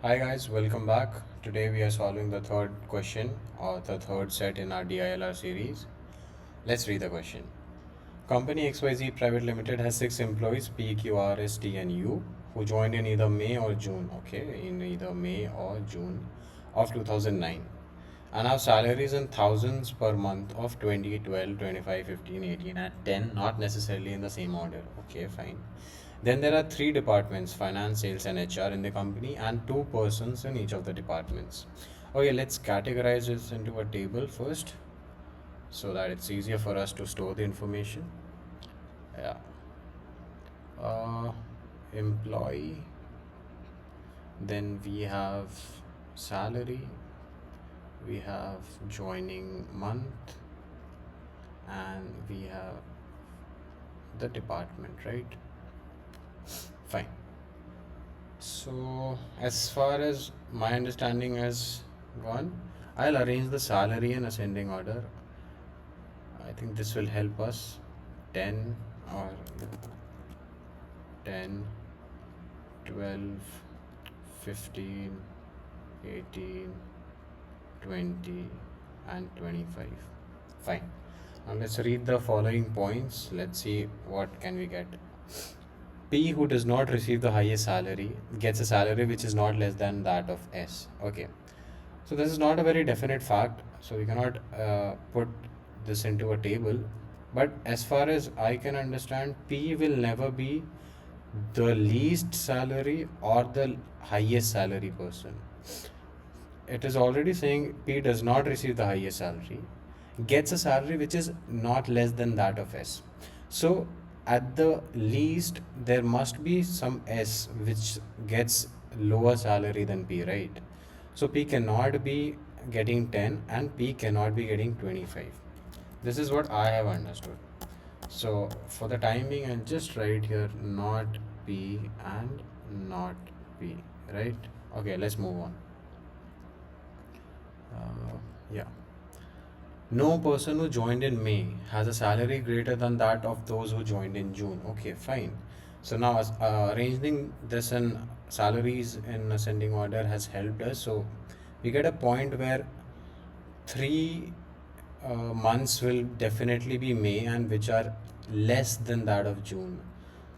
Hi guys, welcome back. Today we are solving the third question or the third set in our DILR series. Let's read the question. Company XYZ Private Limited has 6 employees P, Q, R, S, T and U who joined in either May or June, okay, in either May or June of 2009 and have salaries in thousands per month of 20, 12, 25, 15, 18 and 10, not necessarily in the same order. Okay, fine. Then there are three departments, finance, sales and HR in the company and two persons in each of the departments. Okay, let's categorize this into a table first so that it's easier for us to store the information. Yeah. Uh, Employee, then we have salary, we have joining month, and we have the department, right? Fine. So, as far as my understanding has gone, I'll arrange the salary in ascending order. I think this will help us. 10 or 10, 12, 15, 18, 20, and 25. Fine. Now let's read the following points. Let's see what can we get. P, who does not receive the highest salary, gets a salary which is not less than that of S. Okay. So this is not a very definite fact. So we cannot put this into a table. But as far as I can understand, P will never be the least salary or the highest salary person. It is already saying P does not receive the highest salary, gets a salary which is not less than that of S. So at the least there must be some S which gets lower salary than P, right? So P cannot be getting 10 and P cannot be getting 25. This is what I have understood. So for the time being, I'll just write here not P and not P, right? Okay, let's move on. Yeah. No person who joined in May has a salary greater than that of those who joined in June. Okay, fine. So now arranging this in salaries in ascending order has helped us. So we get a point where 3 months will definitely be May and which are less than that of June.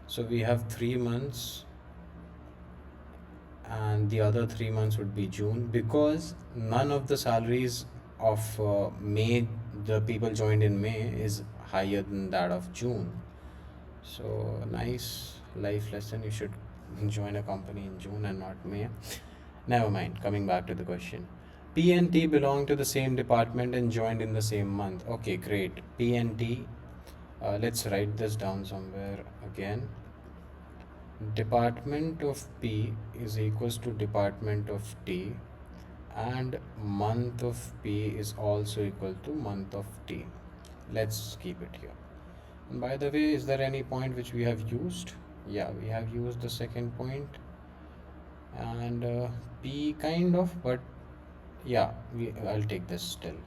So we have 3 months and the other 3 months would be June because none of the salaries of May, the people joined in May, is higher than that of June. So, nice life lesson. You should join a company in June and not May. Never mind, coming back to the question. P and T belong to the same department and joined in the same month. Okay, great. P and T, let's write this down somewhere again. Department of P is equals to department of T and month of P is also equal to month of T. Let's keep it here. And by the way, is there any point which we have used? Yeah, we have used the second point and P kind of, but yeah, I'll take this still.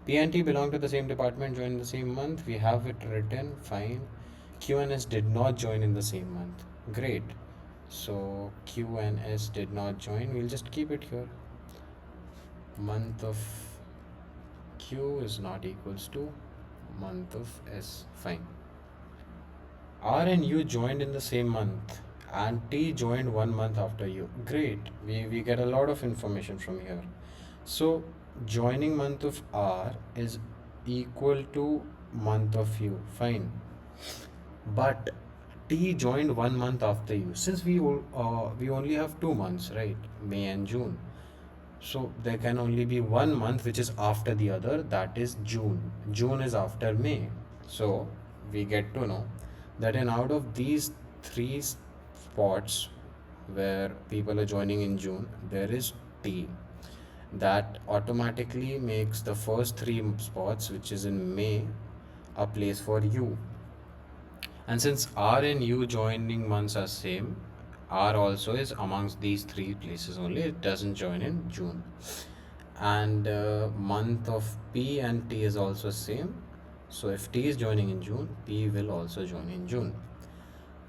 P and T belong to the same department, join in the same month. We have it written, fine. Q and S did not join in the same month. Great. So Q and S did not join. We'll just keep it here. Month of Q is not equals to month of S. Fine. R and U joined in the same month and T joined 1 month after U. Great. We get a lot of information from here. So joining month of R is equal to month of U. Fine. But T joined 1 month after U. Since we only have 2 months, right? May and June. So there can only be 1 month which is after the other, that is June. June is after May. So we get to know that in out of these three spots where people are joining in June, there is T. That automatically makes the first three spots, which is in May, a place for U. And since R and U joining months are same, R also is amongst these three places only. It doesn't join in June. And month of P and T is also same. So if T is joining in June, P will also join in June.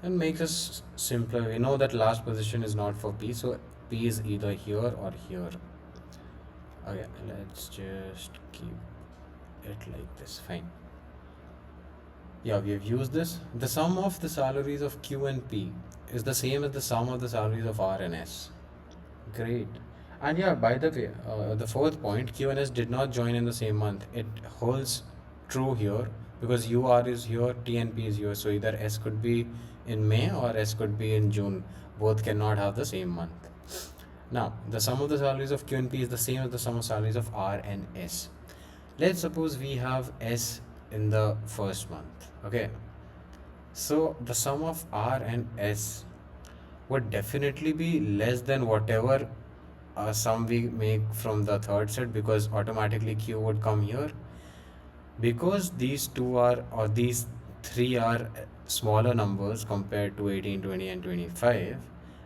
And makes us simpler. We know that last position is not for P, so P is either here or here. Okay, let's just keep it like this. Fine. Yeah, we have used this. The sum of the salaries of Q and P is the same as the sum of the salaries of R and S. Great. And yeah, by the way, the fourth point, Q and S did not join in the same month. It holds true here because UR is here, T and P is here. So either S could be in May or S could be in June. Both cannot have the same month. Now, the sum of the salaries of Q and P is the same as the sum of salaries of R and S. Let's suppose we have S in the first month. Okay. So the sum of R and S would definitely be less than whatever sum we make from the third set, because automatically Q would come here, because these two are, or these three are smaller numbers compared to 18, 20 and 25.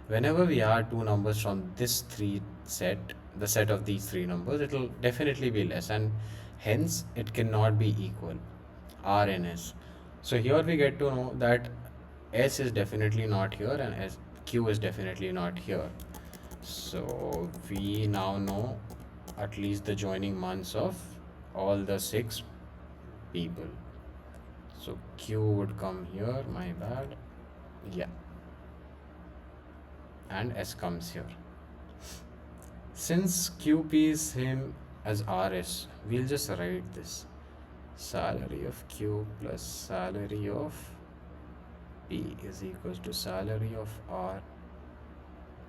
Whenever we add two numbers from this three set, the set of these three numbers, it will definitely be less, and hence it cannot be equal, R and S. So here we get to know that S is definitely not here and Q is definitely not here. So we now know at least the joining months of all the 6 people. So Q would come here, my bad. Yeah. And S comes here. Since QP is same as RS, we'll just write this. Salary of Q plus salary of P is equals to salary of R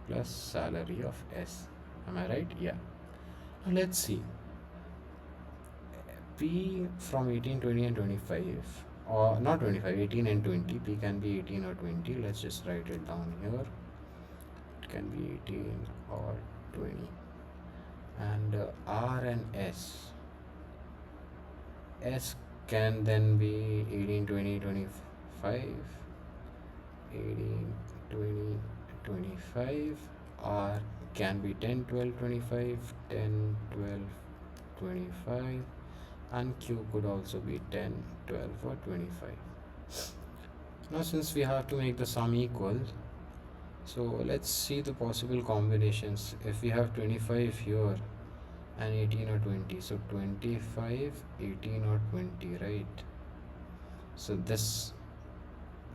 plus salary of S. Am I right? Yeah. Now let's see. P from 18, 20 and 25, or not 25, 18 and 20. P can be 18 or 20. Let's just write it down here. It can be 18 or 20. And R and S. S can then be 18, 20, 25. 18, 20, 25. R can be 10, 12, 25, 10, 12, 25. And Q could also be 10, 12 or 25. Now since we have to make the sum equal, so let's see the possible combinations. If we have 25 here and 18 or 20, so 25, 18 or 20, right? So this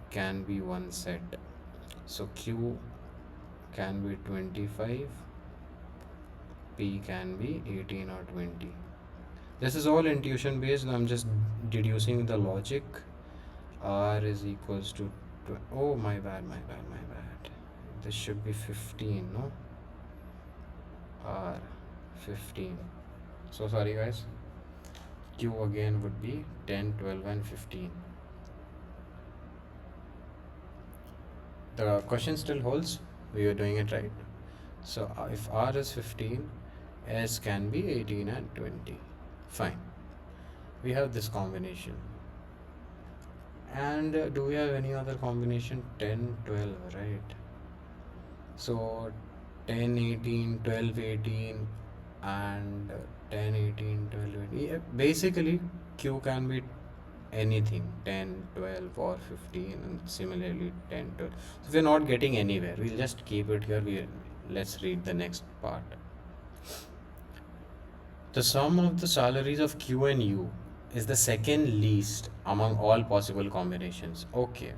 can be one set. So Q can be 25, P can be 18 or 20. This is all intuition based. I'm just deducing the logic. R is equals to oh, my bad. This should be 15, no? R 15. So sorry guys. Q again would be 10, 12 and 15. The question still holds. We are doing it right. So if R is 15, S can be 18 and 20. Fine. We have this combination. And do we have any other combination? 10, 12, right? So 10, 18, 12, 18 and 10, 18, 12, 18. Yeah, basically Q can be anything, 10, 12 or 15, and similarly 10, 12. So we're not getting anywhere. We'll just keep it here. Let's read the next part. The sum of the salaries of Q and U is the second least among all possible combinations. Okay,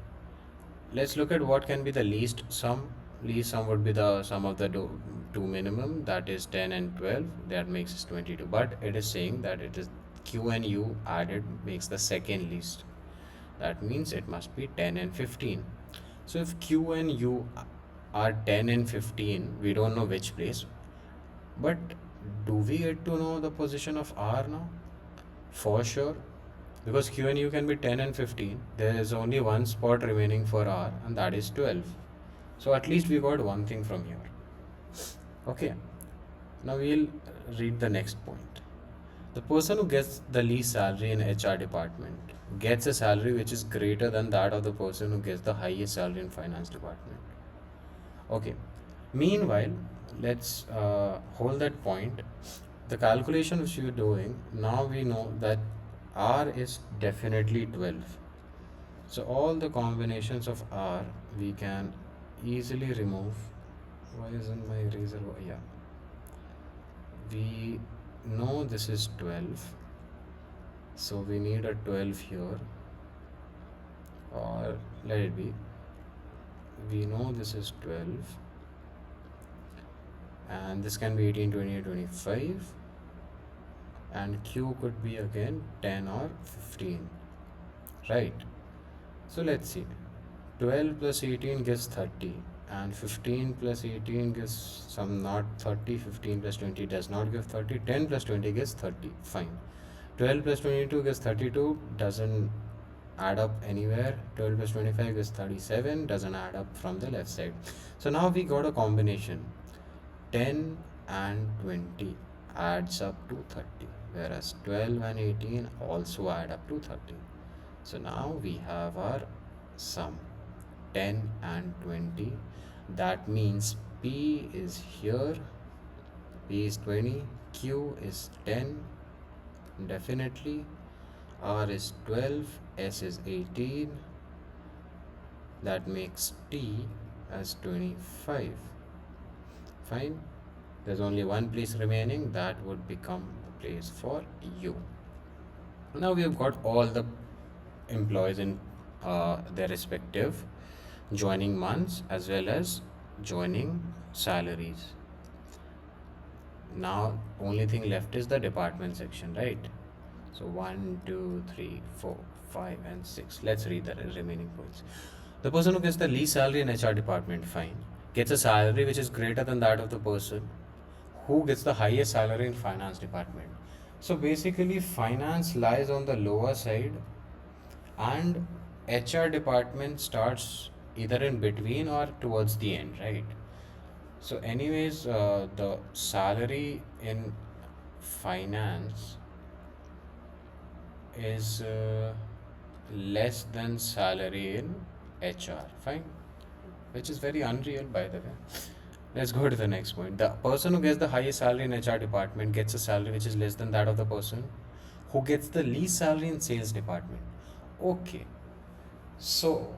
let's look at what can be the least sum. Least sum would be the sum of the two minimum, that is 10 and 12. That makes us 22. But it is saying that it is Q and U added makes the second least. That means it must be 10 and 15. So if Q and U are 10 and 15, we don't know which place. But do we get to know the position of R now? For sure. Because Q and U can be 10 and 15. There is only one spot remaining for R, and that is 12. So at least we got one thing from here. Okay. Now we'll read the next point. The person who gets the least salary in HR department gets a salary which is greater than that of the person who gets the highest salary in finance department. Okay. Meanwhile, let's hold that point. The calculation which we are doing, now we know that R is definitely 12. So all the combinations of R we can easily remove Why isn't my eraser? Yeah, we know this is 12, so we need a 12 here, or let it be. We know this is 12, and this can be 18, 20, 25, and Q could be again 10 or 15, right? So let's see. 12 plus 18 gives 30, and 15 plus 18 gives some not 30. 15 plus 20 does not give 30. 10 plus 20 gives 30. Fine. 12 plus 22 gives 32, doesn't add up anywhere. 12 plus 25 gives 37, doesn't add up from the left side. So now we got a combination. 10 and 20 adds up to 30, whereas 12 and 18 also add up to 30. So now we have our sum, 10 and 20. That means P is here, P is 20, Q is 10, definitely, R is 12, S is 18. That makes T as 25. Fine. There's only one place remaining, that would become the place for U. Now we have got all the employees in their respective joining months as well as joining salaries. Now only thing left is the department section, right? So 1, 2, 3, 4, 5 and 6. Let's read the remaining points. The person who gets the least salary in HR department, fine, gets a salary which is greater than that of the person who gets the highest salary in finance department. So basically finance lies on the lower side and HR department starts either in between or towards the end, right? So anyways, the salary in finance is less than salary in HR, fine, which is very unreal, by the way. Let's go to the next point. The person who gets the highest salary in HR department gets a salary which is less than that of the person who gets the least salary in sales department. Okay, so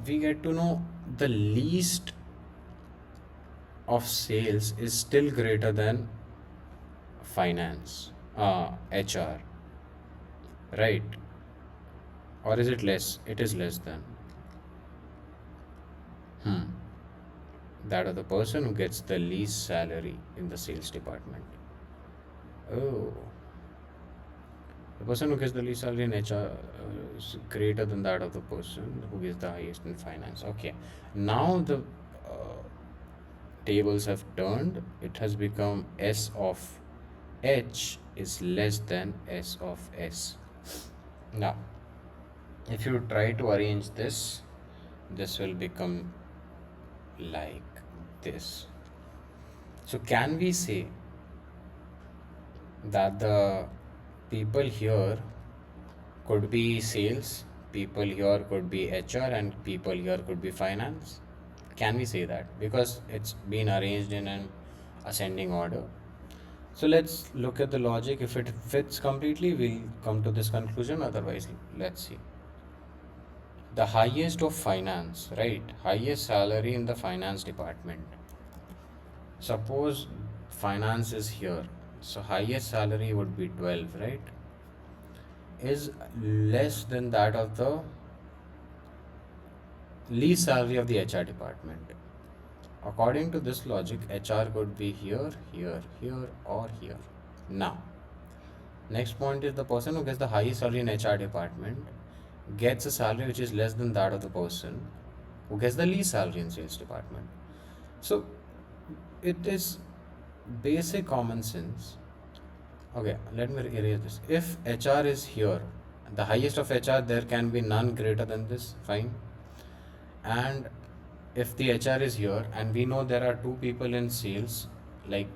we get to know the least of sales is still greater than finance, HR, right? Or is it less? It is less than. That of the person who gets the least salary in the sales department. Oh, the person who gets the least salary in HR is greater than that of the person who gets the highest in finance. Okay, now the tables have turned. It has become S of H is less than S of S. Now, if you try to arrange this, this will become like this. So can we say that the people here could be sales, people here could be HR, and people here could be finance? Can we say that? Because it's been arranged in an ascending order. So let's look at the logic. If it fits completely, we'll come to this conclusion. Otherwise, let's see. The highest of finance, right? Highest salary in the finance department. Suppose finance is here. So highest salary would be 12, right? Is less than that of the least salary of the HR department. According to this logic, HR could be here, here, here, or here. Now, next point is the person who gets the highest salary in HR department gets a salary which is less than that of the person who gets the least salary in sales department. So, it is basic common sense. Okay, let me erase this. If HR is here, the highest of HR, there can be none greater than this, fine. And if the HR is here, and we know there are two people in sales, like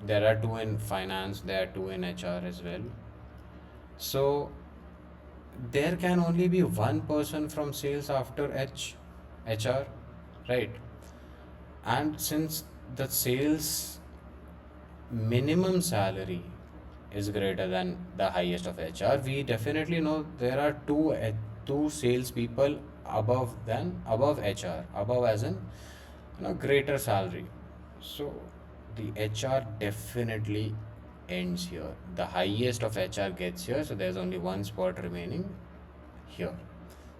there are two in finance, there are two in HR as well. So there can only be one person from sales after HR, right? And since the sales minimum salary is greater than the highest of HR, we definitely know there are two sales people above HR, above as in greater salary. So the HR definitely ends here. The highest of HR gets here, so there's only one spot remaining here.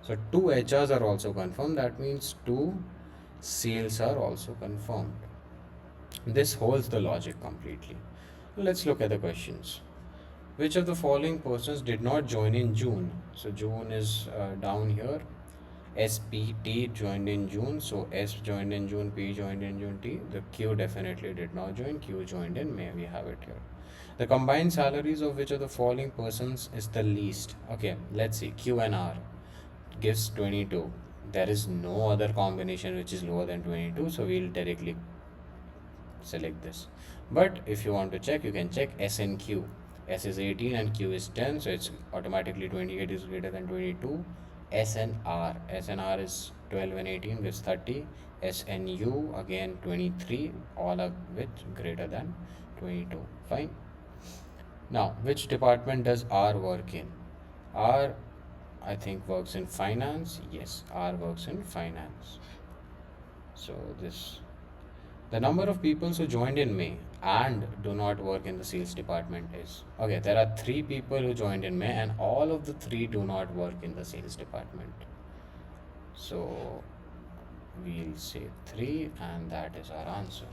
So two HRs are also confirmed. That means two sales are also confirmed. This holds the logic completely. Let's look at the questions. Which of the following persons did not join in June? So June is down here. SPT joined in June, so S joined in June, P joined in June, T. The Q definitely did not join, Q joined in May. We have it here. The combined salaries of which of the following persons is the least? Okay, let's see. Q and R gives 22. There is no other combination which is lower than 22, so we'll directly select this. But if you want to check, you can check S and Q. S is 18 and Q is 10, so it's automatically 28 is greater than 22. S and R. S and R is 12 and 18 gives 30. S and U again 23, all of which greater than 22. Fine. Now, which department does R work in? R, I think, works in finance. Yes, R works in finance. So this, the number of people who joined in May and do not work in the sales department is, okay, there are three people who joined in May and all of the three do not work in the sales department. So we'll say 3 and that is our answer.